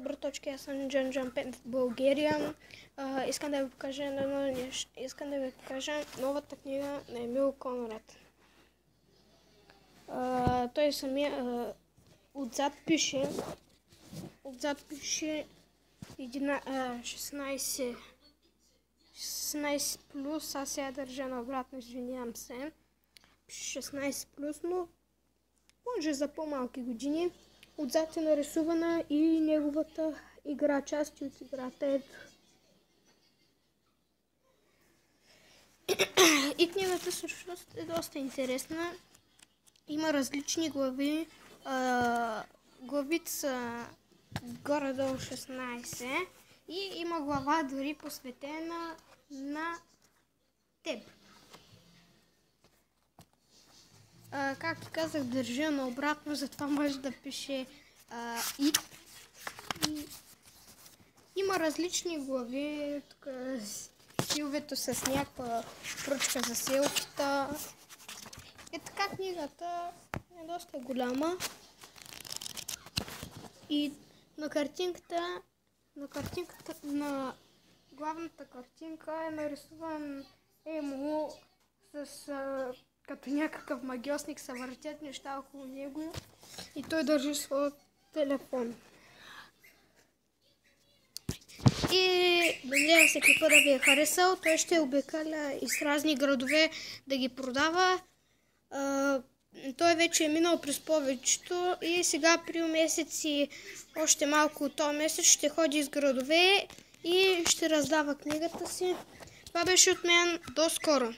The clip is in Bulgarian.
браточки, аз съм Джан в България. Искам да ви покажа едно нещо. Искам да ви покажа новата книга на Емил Конрад. Той самия отзад пише 16 плюс, аз сега държа наобратно, извинявам се. 16 плюс, но може за по-малки години. Отзад е нарисувана и неговата игра, части от играта. Ето. И книгата всъщност е доста интересна. Има различни глави. Главите са горе-долу 16 и има глава дори посветена на теб. Както казах, държа наобратно, затова може да пише и. Има различни глави. Тук силвето с някаква ручка за селфита. И така книгата е доста голяма. И на главната картинка е нарисуван Емо с като някакъв магиосник, се въртят неща около него и той държи своят телефон. И надявам се клипа да ви е харесал. Той ще обикаля из разни градове да ги продава. Той вече е минал през повечето и сега април месец и още малко от този месец ще ходи из градове и ще раздава книгата си. Това беше от мен. До скоро!